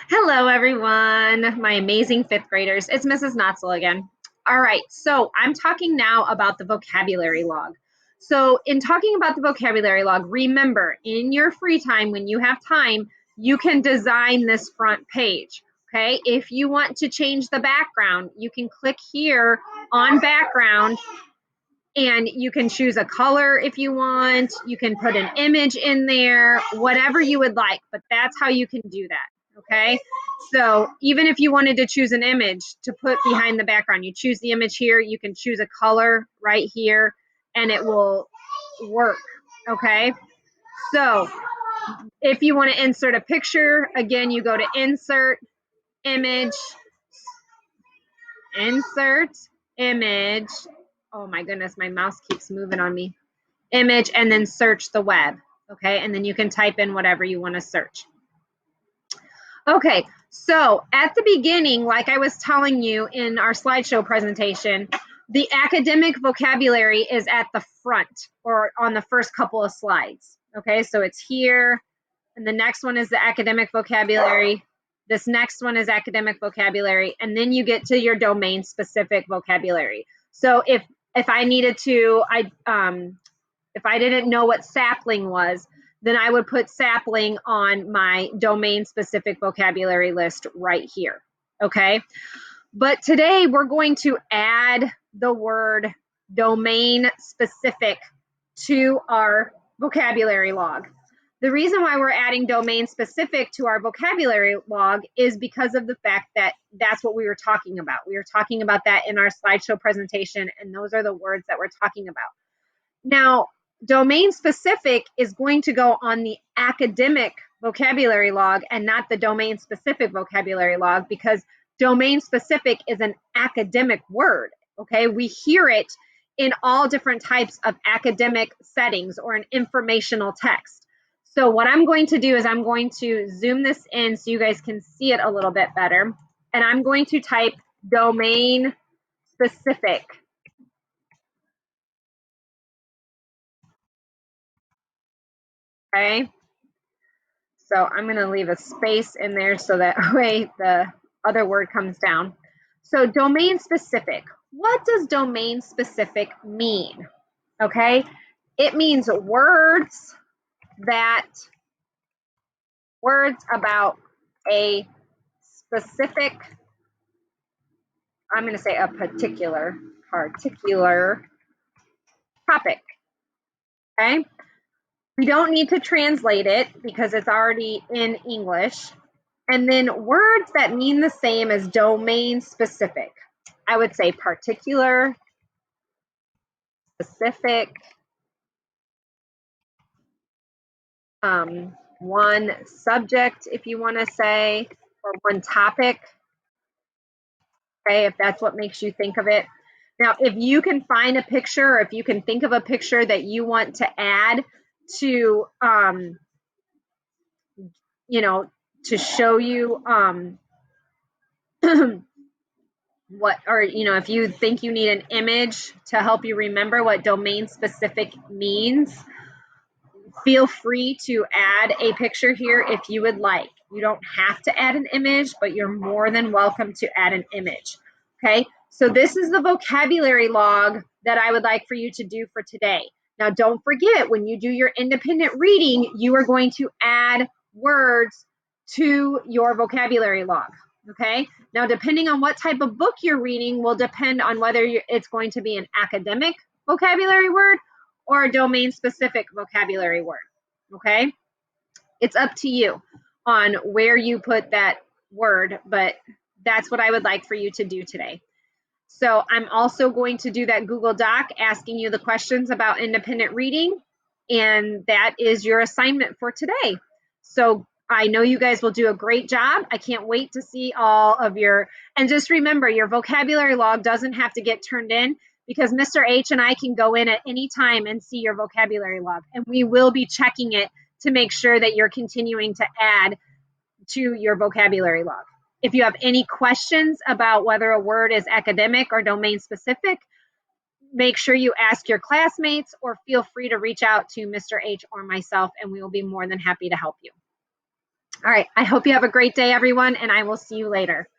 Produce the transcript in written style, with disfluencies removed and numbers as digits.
Hello, everyone, my amazing fifth graders. It's Mrs. Notzel again. All right, so I'm talking now about the vocabulary log. So, in talking about the vocabulary log, remember in your free time, when you have time, you can design this front page. Okay, if you want to change the background, you can click here on background and you can choose a color if you want. You can put an image in there, whatever you would like, but that's how you can do that. Okay, so even if you wanted to choose an image to put behind the background, you choose the image here, you can choose a color right here and it will work. Okay, so if you want to insert a picture, again, you go to insert image, insert image. Oh my goodness, my mouse keeps moving on me. Image, and then search the web. Okay, and then you can type in whatever you want to search. Okay, so at the beginning, like I was telling you in our slideshow presentation, the academic vocabulary is at the front or on the first couple of slides. Okay, so it's here, and the next one is the academic vocabulary. This next one is academic vocabulary, and then you get to your domain specific vocabulary. So if I needed to, if I didn't know what sapling was, then I would put sapling on my domain specific vocabulary list right here. Okay. But today we're going to add the word domain specific to our vocabulary log. The reason why we're adding domain specific to our vocabulary log is because of the fact that that's what we were talking about. We were talking about that in our slideshow presentation, and those are the words that we're talking about. Now, domain specific is going to go on the academic vocabulary log and not the domain specific vocabulary log, because domain specific is an academic word. Okay, we hear it in all different types of academic settings or an informational text. So what I'm going to do is I'm going to zoom this in so you guys can see it a little bit better. And I'm going to type domain specific. Okay. So I'm going to leave a space in there so that way the other word comes down. So domain specific. What does domain specific mean? Okay. It means words about a specific, I'm going to say a particular topic. Okay. We don't need to translate it because it's already in English. And then words that mean the same as domain specific. I would say particular, specific, one subject, if you want to say, or one topic, okay, if that's what makes you think of it. Now, if you can find a picture, or if you can think of a picture that you want to add to, to show you what, or if you think you need an image to help you remember what domain specific means, feel free to add a picture here if you would like. You don't have to add an image, but you're more than welcome to add an image. Okay, so this is the vocabulary log that I would like for you to do for today. Now, don't forget, when you do your independent reading, you are going to add words to your vocabulary log. Okay, now depending on what type of book you're reading will depend on whether it's going to be an academic vocabulary word or a domain specific vocabulary word. Okay, it's up to you on where you put that word, but that's what I would like for you to do today. So I'm also going to do that Google Doc asking you the questions about independent reading, and that is your assignment for today. So I know you guys will do a great job. I can't wait to see all of your, and just remember, your vocabulary log doesn't have to get turned in, because Mr. H and I can go in at any time and see your vocabulary log, and we will be checking it to make sure that you're continuing to add to your vocabulary log. If you have any questions about whether a word is academic or domain specific, make sure you ask your classmates or feel free to reach out to Mr. H or myself, and we will be more than happy to help you. All right. I hope you have a great day, everyone, and I will see you later.